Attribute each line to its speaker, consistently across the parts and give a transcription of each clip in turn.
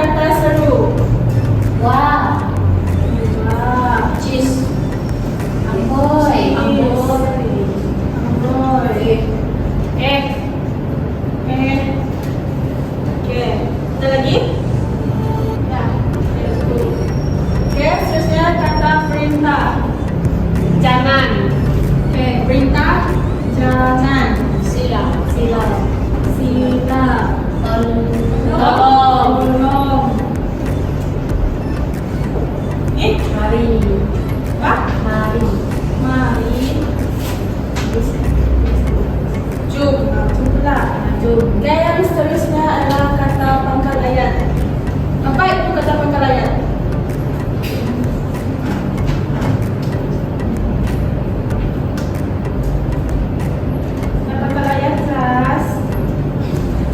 Speaker 1: kata seru.
Speaker 2: Wah.
Speaker 1: Wah.
Speaker 2: Cheese. Amboi.
Speaker 1: Amboi. Oke. Ada lagi? Ya. Oke, seterusnya kata perintah.
Speaker 2: Jangan.
Speaker 1: Oke, perintah. Jangan.
Speaker 2: Sila.
Speaker 1: Sila.
Speaker 2: Tolong.
Speaker 1: Tolong.
Speaker 2: Mari.
Speaker 1: Apa?
Speaker 2: Mari.
Speaker 1: Mari. Jom. Jom pula.
Speaker 2: Jom.
Speaker 1: Oke, yang seterusnya adalah kata pangkal ayat. Apa itu kata pangkal ayat? Kata pangkal ayat, kelas.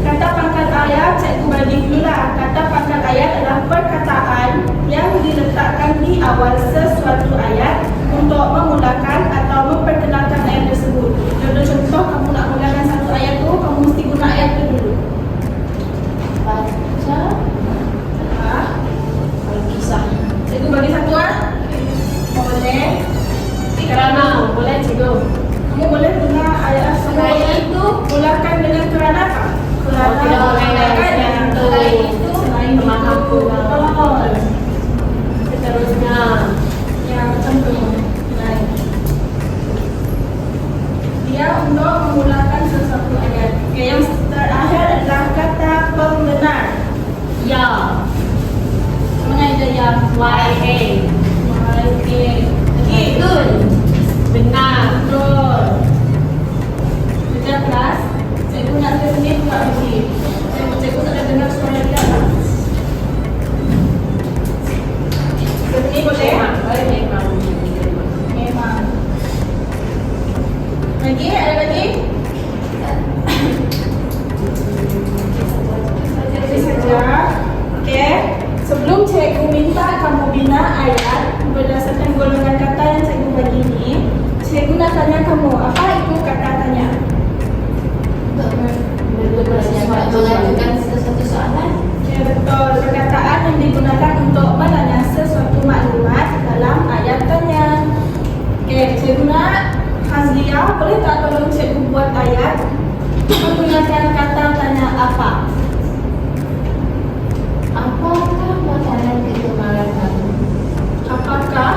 Speaker 1: Kata pangkal ayat, cikgu bagi dulu lah. Kata pangkal ayat adalah perkataan yang diletakkan di awal sesuatu ayat untuk memulakan atau memperkenalkan ayat tersebut. Contoh, kamu nak mulakan satu ayat tu, kamu mesti guna ayat tu dulu.
Speaker 2: Baca. Alkisah.
Speaker 1: Cikgu bagi satu ah. Boleh.
Speaker 2: Kerana. Boleh cikgu.
Speaker 1: Kamu boleh guna ayat
Speaker 2: Selain
Speaker 1: boleh
Speaker 2: itu.
Speaker 1: mulakan dengan kerana apa? Kerana
Speaker 2: tidak boleh
Speaker 1: mengatakan
Speaker 2: selain
Speaker 1: yang
Speaker 2: itu.
Speaker 1: selain itu. Selain
Speaker 2: Teman
Speaker 1: itu.
Speaker 2: aku.
Speaker 1: Betul.
Speaker 2: Seterusnya.
Speaker 1: Ya, contoh. Lain. Dia untuk memulakan sesuatu ayat. Oke, yang terakhir adalah kata pembenar.
Speaker 2: Ya.
Speaker 1: Mana ada yang
Speaker 2: YA.
Speaker 1: Oke. Lagi.
Speaker 2: Betul. Benar.
Speaker 1: Betul. Sudah kelas. Cikgu nak sini buka lagi. Cikgu tak ada dengar suara dia. Sini boleh?
Speaker 2: Boleh memang.
Speaker 1: Memang. Lagi? Ada lagi? Ini saja. Okey. Sebelum cikgu minta kamu bina ayat berdasarkan golongan kata yang cikgu bagi ni, cikgu nak tanya kamu, apa itu kata tanya?
Speaker 2: Mengajukan sesuatu soalan.
Speaker 1: Ya, betul. Perkataan yang digunakan untuk menanya sesuatu maklumat dalam ayat tanya. Okey, cikgu nak Hazlia, boleh tak tolong cikgu buat ayat menggunakan kata tanya apa?
Speaker 2: Apakah makanan kegemaran kamu?
Speaker 1: Apakah?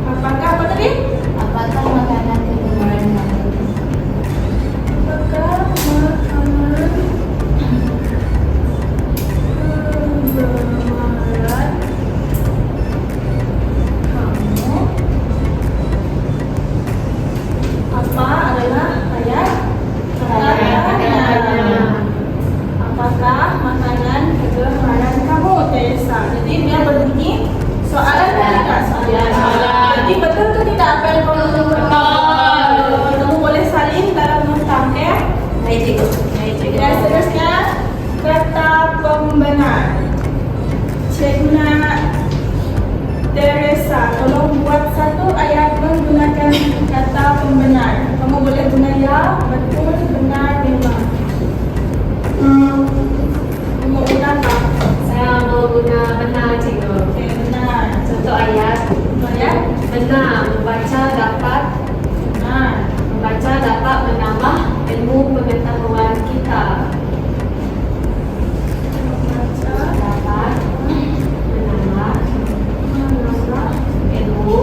Speaker 1: Apakah apa tadi?
Speaker 2: Apakah makanan kegemaran kamu?
Speaker 1: Apakah makanan kegemaran kamu? Apa adalah ayat tanya? Apakah makanan kegemaran kamu, Teresa? Jadi dia berbunyi soalan atau tidak soalan?
Speaker 2: Soalan.
Speaker 1: Jadi betul ke tidak apa yang kamu
Speaker 2: Betul.
Speaker 1: Kamu boleh salin dalam nota, ya?
Speaker 2: Baik cikgu. Baik cikgu.
Speaker 1: Dan seterusnya kata pembenar. Cikgu nak Teresa, tolong buat satu ayat menggunakan kata pembenar. Kamu boleh guna ya, betul, benar, memang. Kamu guna apa?
Speaker 2: Saya mau guna benar cikgu.
Speaker 1: Okey, benar.
Speaker 2: Contoh ayat.
Speaker 1: Ayat
Speaker 2: Benar. Membaca dapat.
Speaker 1: benar.
Speaker 2: Membaca dapat menambah ilmu pengetahuan kita.
Speaker 1: Membaca
Speaker 2: Dapat menambah
Speaker 1: menambah
Speaker 2: ilmu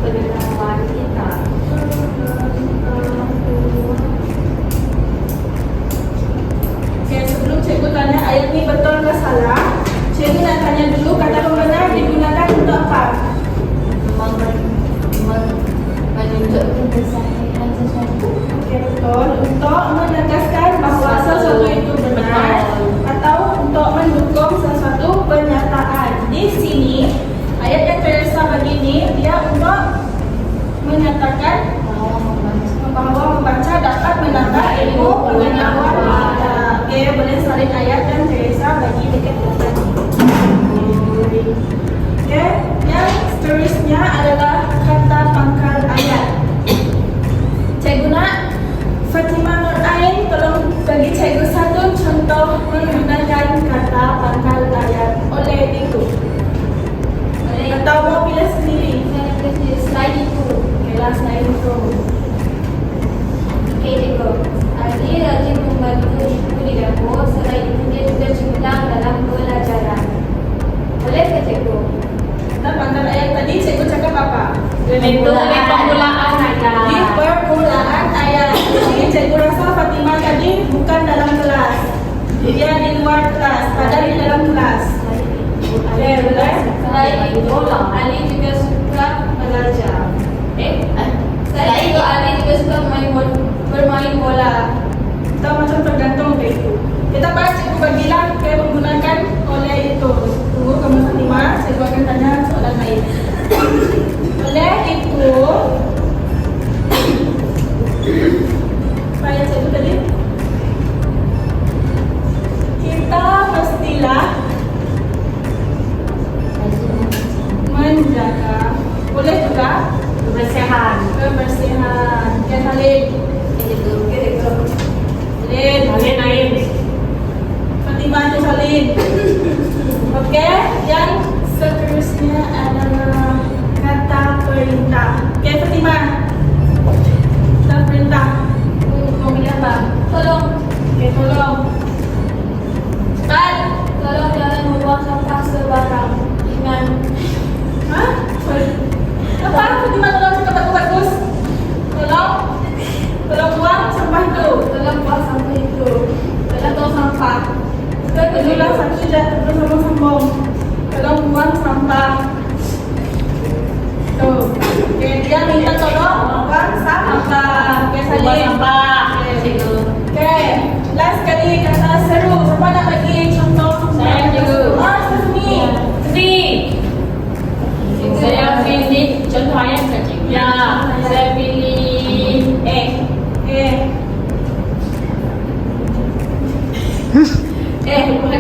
Speaker 2: pengetahuan kita.
Speaker 1: Okey, sebelum cikgu tanya ayat ni betul ke salah, cikgu nak tanya dulu kata pembenar digunakan untuk apa?
Speaker 2: Menunjukkan kesahihan sesuatu.
Speaker 1: Okey, betul. Untuk menegaskan bahawa sesuatu itu benar atau untuk mendukung sesuatu pernyataan. Di sini ayat yang Teresa bagi ni dia untuk menyatakan bahawa membaca dapat menambah ilmu pengetahuan kita. Okey, boleh salin ayat dan Teresa bagi dekat belakang. Okey, yang seterusnya adalah kata pangkal ayat. Cikgu nak Fatimah Nur Ain tolong bukan dalam kelas. Dia di luar kelas, padahal di dalam kelas. Oke, boleh?
Speaker 2: Selain itu, Ali juga suka belajar. Selain itu, Ali juga suka bermain bola.
Speaker 1: Kita macam tergantung ke itu. Kita bahas cikgu bagilah kayak menggunakan oleh itu. Tunggu kamu terima, cikgu akan tanya soalan lain. Oleh itu, apa yang cikgu tadi? Kita mestilah menjaga, boleh juga
Speaker 2: Kebersihan.
Speaker 1: kebersihan. Oke, Salin. Salin. Fatimah tu Salin. Oke, yang seterusnya adalah kata perintah. Oke, Fatimah. Kata perintah.
Speaker 2: Mau bilang apa? Tolong.
Speaker 1: Oke, tolong. Cepat.
Speaker 2: Tolong jangan membuang sampah sembarang. Ingat.
Speaker 1: Hah? Sorry. Apa? Fatimah tolong cakap aku bagus. Tolong. Tolong buang sampah itu.
Speaker 2: Tolong buang sampah itu. Tolong buang sampah.
Speaker 1: Berulang satu saja terus sambung. Tolong buang sampah. Tuh. Oke, dia minta tolong buang sampah. Oke, Salin.
Speaker 2: Buang sampah. Cikgu.
Speaker 1: Oke, last kali kata seru. Siapa nak bagi contoh?
Speaker 2: Saya, cikgu.
Speaker 1: Seni.
Speaker 2: Sini. Saya pilih contoh ayat saja. Ya, saya pilih
Speaker 1: Oke.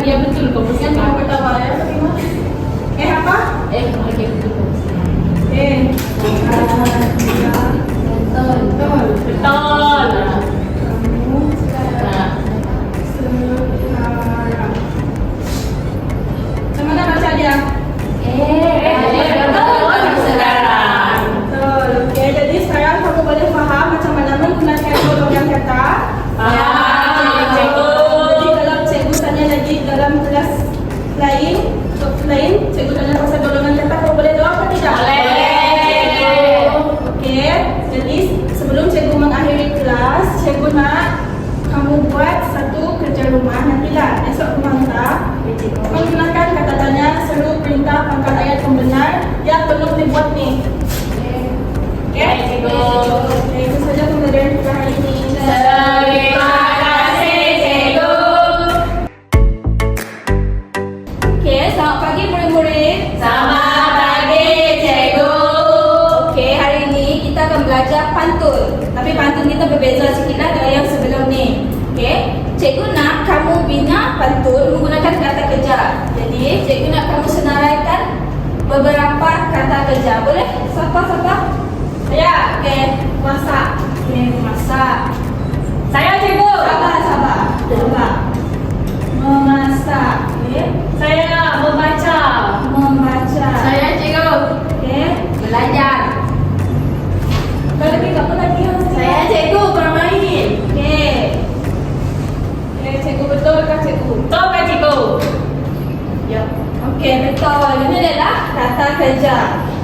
Speaker 2: bahagia betul kau
Speaker 1: Yang
Speaker 2: bersama.
Speaker 1: pertama ya, Fatimah. Apa?
Speaker 2: Bahagia betul kau bersama.
Speaker 1: Betul.
Speaker 2: Betul.
Speaker 1: Kamu
Speaker 2: Nah,
Speaker 1: sekarang. Yang mana baca dia?
Speaker 2: sekarang.
Speaker 1: Betul. Oke, jadi sekarang kamu boleh faham macam mana menggunakan golongan kata.
Speaker 2: Cikgu.
Speaker 1: Jadi kalau cikgu tanya lagi dalam kelas lain, cikgu tanya pasal golongan kata, kamu boleh jawab atau tidak?
Speaker 2: Boleh.
Speaker 1: Oke, jadi sebelum cikgu mengakhiri kelas, cikgu nak kamu buat satu kerja rumah. Nantilah esok menghantar menggunakan kata tanya, seru, perintah, pangkat ayat pembenar yang belum dibuat nih. Oke,
Speaker 2: Cikgu.
Speaker 1: Oke, itu saja pembelajaran kita hari ini.
Speaker 2: Terima kasih, cikgu.
Speaker 3: Okey, selamat pagi murid-murid.
Speaker 2: Selamat pagi, cikgu.
Speaker 3: Okey, hari ini kita akan belajar pantun. Tapi pantun kita berbeza sikitlah dengan yang sebelum ni. Okey, cikgu nak kamu bina pantun menggunakan kata kerja. Jadi, cikgu nak kamu senaraikan beberapa kata kerja. Boleh? Siapa?
Speaker 1: Ya,
Speaker 3: Okey, masak. Okey, masak.
Speaker 2: Saya cikgu.
Speaker 3: Sabar. Memasak. Okey.
Speaker 2: Saya membaca.
Speaker 3: Membaca.
Speaker 2: Saya cikgu.
Speaker 3: Okey.
Speaker 2: Belajar.
Speaker 1: Kalau lagi apa lagi yang
Speaker 2: Saya cikgu bermain.
Speaker 3: Okey.
Speaker 1: cikgu betul kan cikgu?
Speaker 2: Betul kan cikgu?
Speaker 3: Ya. Okey, betul. Ini adalah kata kerja.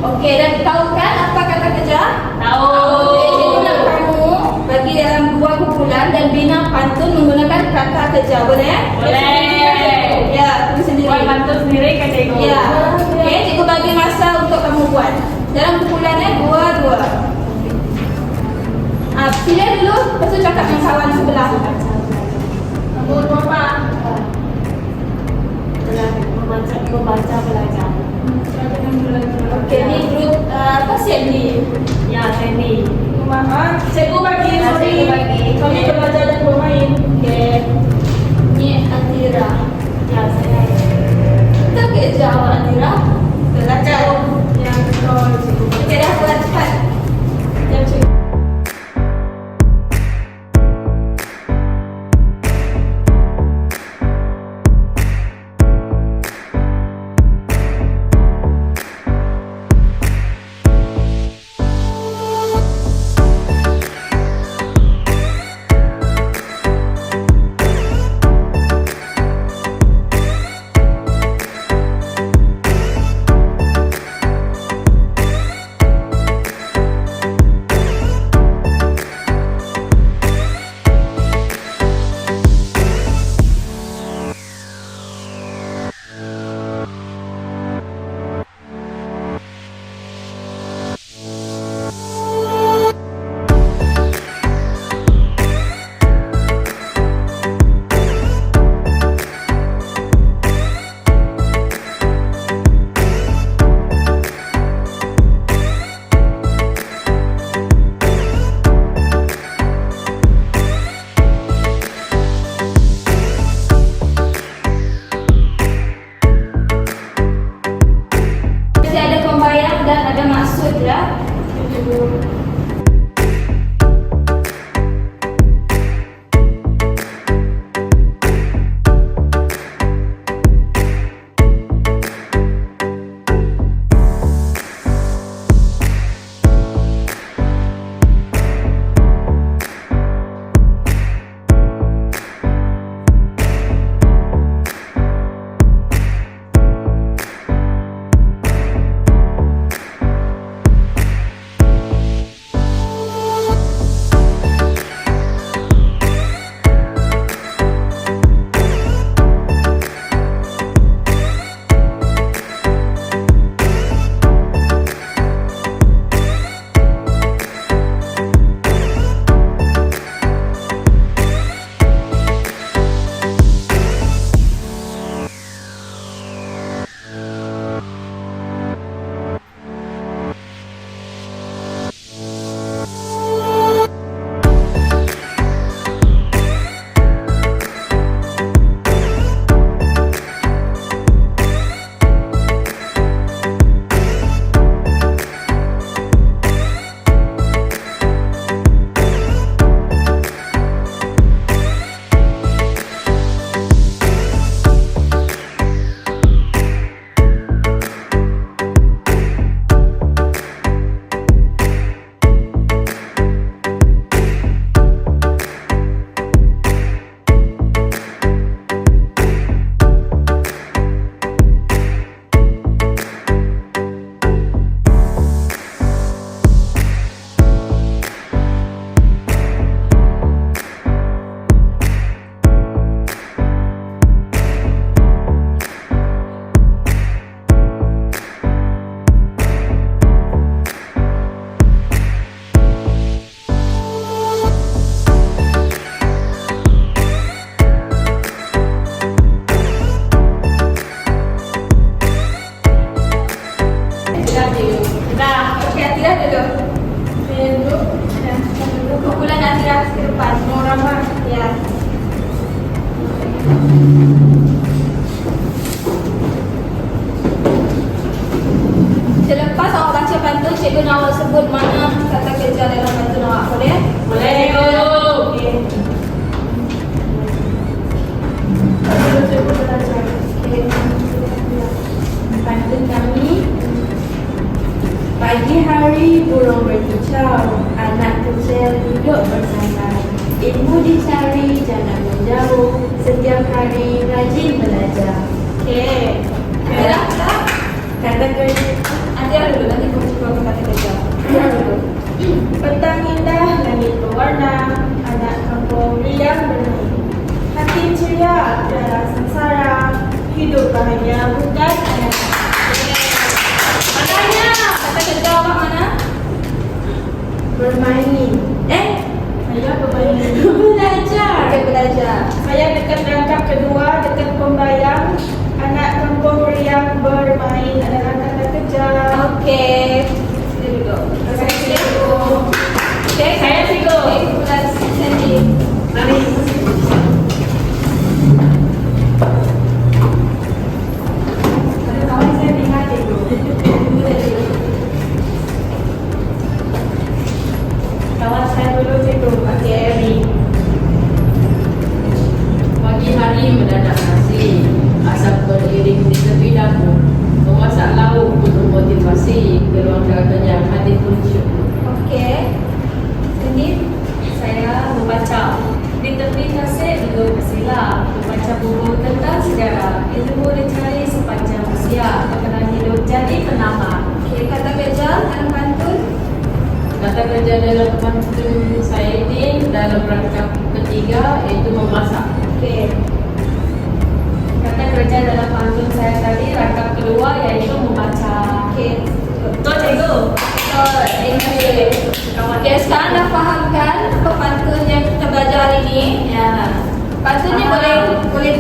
Speaker 3: Okey, dan tahu kan apa kata kerja?
Speaker 2: Tahu.
Speaker 3: Okey, cikgu nak kamu bagi dalam dua kumpulan dan bina pantun menggunakan kata kerja. Boleh?
Speaker 2: Boleh.
Speaker 3: Ya, tulis sendiri.
Speaker 2: Buat pantun sendiri kan cikgu?
Speaker 3: Ya. Okey, cikgu bagi masa untuk kamu buat. Dalam kumpulannya dua-dua. Pilih dulu, lepas tu cakap dengan kawan sebelah.
Speaker 1: Kamu apa?
Speaker 2: Membaca belajar.
Speaker 3: Okey, ni grup apa siap ni?
Speaker 2: Ya, saya ni.
Speaker 1: Cikgu bagi,
Speaker 2: Ya,
Speaker 1: sorry.
Speaker 2: cikgu bagi.
Speaker 1: Kami belajar dan bermain.
Speaker 3: Okey. Ni Atira.
Speaker 2: Ya, saya.
Speaker 3: Betul ke jawab Atira?
Speaker 1: Belajar. Ya, betul cikgu.
Speaker 3: Okey, dah buat cepat.
Speaker 1: Ya, cikgu.
Speaker 2: setiap hari rajin belajar.
Speaker 1: Okey.
Speaker 3: Dah.
Speaker 2: Kata kerja.
Speaker 3: Nanti ada dulu, nanti kau coba kata kerja.
Speaker 1: Petang indah, langit berwarna, anak kampung riang bermain. Hati ceria, tiada sengsara, hidup bahagia bukan anak.
Speaker 3: Makanya kata kerja apa mana?
Speaker 2: Bermain.
Speaker 1: Saya bermain.
Speaker 2: Belajar.
Speaker 3: Okey, belajar.
Speaker 1: Saya dekat rangkap kedua, dekat pembayang. Anak kampung riang bermain adalah kata kerja.
Speaker 3: Okey. Sini duduk.
Speaker 1: Terima kasih, Cikgu.
Speaker 3: Okey,
Speaker 1: Saya cikgu.
Speaker 3: Okey, kelas Sandy.
Speaker 2: Mari.
Speaker 1: Ada kawan saya dengar, Cikgu. Kawan saya dulu, Cikgu. Okey, Eri.
Speaker 4: Pagi hari mendadak nasi, asap beriring di tepi dapur. Memasak lauk untuk motivasi, keluarga kenyang, hati pun syukur.
Speaker 3: Okey. Sandy.
Speaker 2: Saya membaca di tepi tasik belum bersilah, membaca buku tentang sejarah, ilmu dicari sepanjang usia, bagaimana hidup jadi penambah.
Speaker 3: Okey, kata kerja dalam pantun.
Speaker 4: Kata kerja dalam pantun saya ini dalam rangkap ketiga iaitu memasak.
Speaker 3: Okey.
Speaker 2: Kata kerja dalam pantun saya tadi rangkap kedua iaitu membaca.
Speaker 3: Okey.
Speaker 2: Betul, Cikgu.
Speaker 3: Betul. Okey. Okey, sekarang dah faham kan apa pantun yang kita belajar hari ni?
Speaker 2: Ya.
Speaker 3: Pantun ni
Speaker 2: Faham.
Speaker 3: boleh